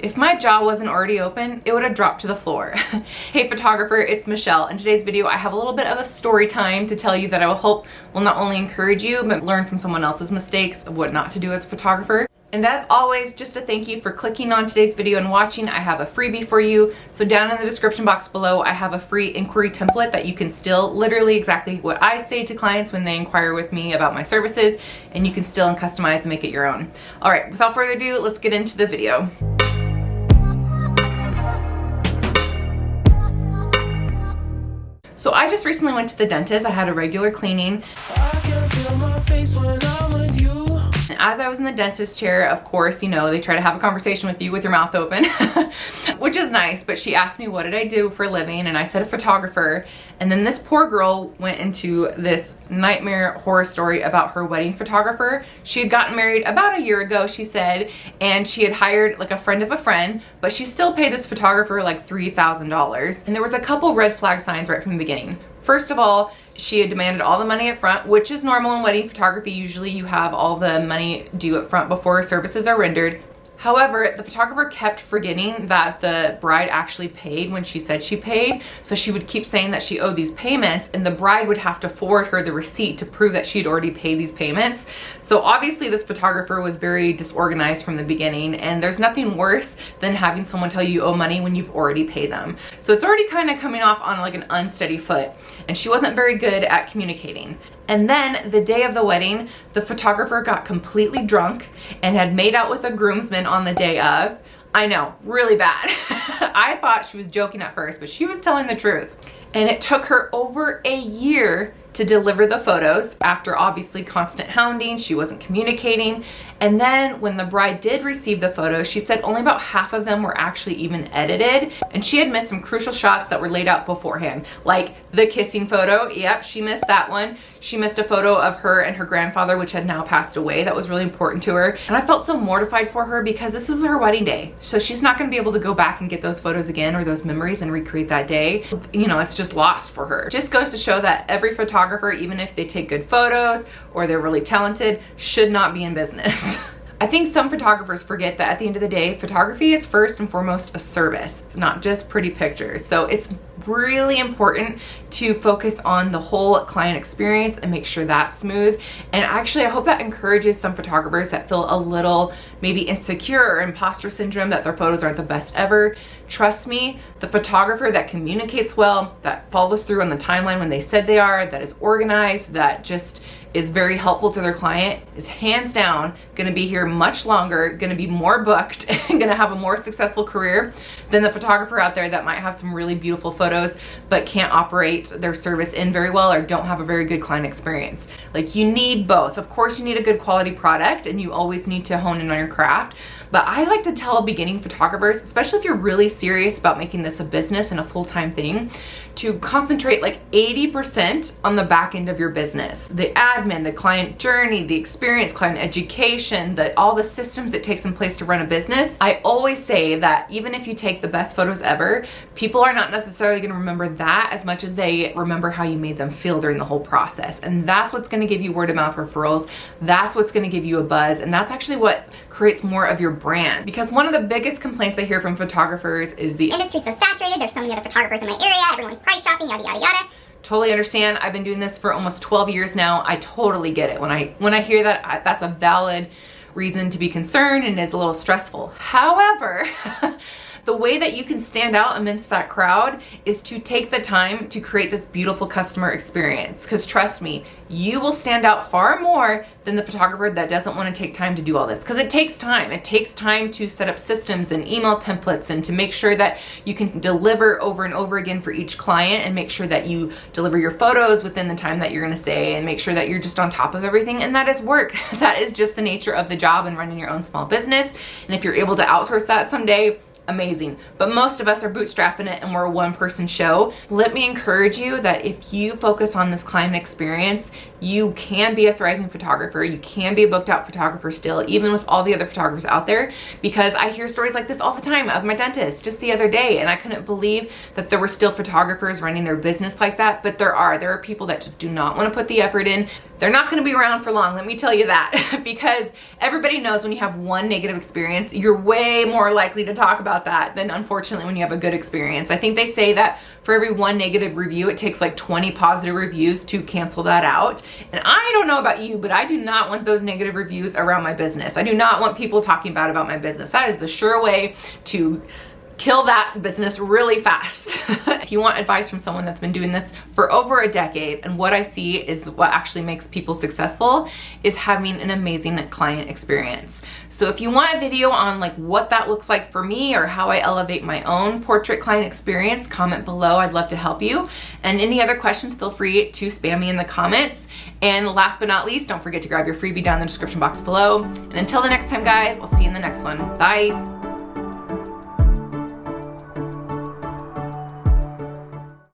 If my jaw wasn't already open, it would have dropped to the floor. Hey photographer, it's Michelle. In today's video, I have a little bit of a story time to tell you that I will hope will not only encourage you, but learn from someone else's mistakes of what not to do as a photographer. And as always, just to thank you for clicking on today's video and watching, I have a freebie for you. So down in the description box below, I have a free inquiry template that you can still literally exactly what I say to clients when they inquire with me about my services, and you can still customize and make it your own. All right, without further ado, let's get into the video. So I just recently went to the dentist. I had a regular cleaning. I can feel my face when I'm with you. And as I was in the dentist chair, of course, you know, they try to have a conversation with you with your mouth open, which is nice, but she asked me what did I do for a living, and I said a photographer. And then this poor girl went into this nightmare horror story about her wedding photographer. She had gotten married about a year ago, she said, and she had hired like a friend of a friend, but she still paid this photographer like $3,000. And there was a couple red flag signs right from the beginning. First of all, she had demanded all the money up front, which is normal in wedding photography. Usually you have all the money due up front before services are rendered. However, the photographer kept forgetting that the bride actually paid when she said she paid. So she would keep saying that she owed these payments, and the bride would have to forward her the receipt to prove that she'd already paid these payments. So obviously this photographer was very disorganized from the beginning, and there's nothing worse than having someone tell you owe money when you've already paid them. So it's already kind of coming off on like an unsteady foot, and she wasn't very good at communicating. And then the day of the wedding, the photographer got completely drunk and had made out with a groomsman on the day of. I know, really bad. I thought she was joking at first, but she was telling the truth. And it took her over a year to deliver the photos after obviously constant hounding. She wasn't communicating. And then when the bride did receive the photos, she said only about half of them were actually even edited. And she had missed some crucial shots that were laid out beforehand, like the kissing photo. Yep, she missed that one. She missed a photo of her and her grandfather, which had now passed away. That was really important to her. And I felt so mortified for her because this was her wedding day. So she's not gonna be able to go back and get those photos again or those memories and recreate that day. You know, it's just lost for her. It just goes to show that every photographer, even if they take good photos or they're really talented, should not be in business. I think some photographers forget that at the end of the day, photography is first and foremost a service. It's not just pretty pictures. So it's really important to focus on the whole client experience and make sure that's smooth. And actually, I hope that encourages some photographers that feel a little maybe insecure or imposter syndrome that their photos aren't the best ever. Trust me, the photographer that communicates well, that follows through on the timeline when they said they are, that is organized, that just is very helpful to their client, is hands down gonna be here much longer, gonna be more booked, and gonna have a more successful career than the photographer out there that might have some really beautiful photos but can't operate their service in very well or don't have a very good client experience. Like, you need both. Of course, you need a good quality product, and you always need to hone in on your craft. But I like to tell beginning photographers, especially if you're really serious about making this a business and a full-time thing, to concentrate like 80% on the back end of your business. The admin, the client journey, the experience, client education, all the systems it takes in place to run a business. I always say that even if you take the best photos ever, people are not necessarily gonna remember that as much as they remember how you made them feel during the whole process. And that's what's gonna give you word of mouth referrals. That's what's gonna give you a buzz. And that's actually what creates more of your brand. Because one of the biggest complaints I hear from photographers is the industry's so saturated, there's so many other photographers in my area, everyone's price shopping, yada yada yada. Totally understand. I've been doing this for almost 12 years now. I totally get it. When I hear that, that's a valid reason to be concerned and is a little stressful. However, the way that you can stand out amidst that crowd is to take the time to create this beautiful customer experience. Because trust me, you will stand out far more than the photographer that doesn't want to take time to do all this. Because it takes time. It takes time to set up systems and email templates and to make sure that you can deliver over and over again for each client, and make sure that you deliver your photos within the time that you're going to say, and make sure that you're just on top of everything. And that is work. That is just the nature of the job and running your own small business. And if you're able to outsource that someday, amazing. But most of us are bootstrapping it and we're a one-person show. Let me encourage you that if you focus on this client experience, you can be a thriving photographer. You can be a booked out photographer still, even with all the other photographers out there, because I hear stories like this all the time of my dentist just the other day, and I couldn't believe that there were still photographers running their business like that. But there are people that just do not want to put the effort in. They're not going to be around for long, let me tell you that, because everybody knows when you have one negative experience, you're way more likely to talk about that than unfortunately when you have a good experience. I think they say that for every one negative review, it takes like 20 positive reviews to cancel that out. And I don't know about you, but I do not want those negative reviews around my business. I do not want people talking bad about my business. That is the sure way to kill that business really fast. If you want advice from someone that's been doing this for over a decade, and what I see is what actually makes people successful is having an amazing client experience. So if you want a video on like what that looks like for me or how I elevate my own portrait client experience, comment below. I'd love to help you. And any other questions, feel free to spam me in the comments. And last but not least, don't forget to grab your freebie down in the description box below. And until the next time, guys, I'll see you in the next one. Bye.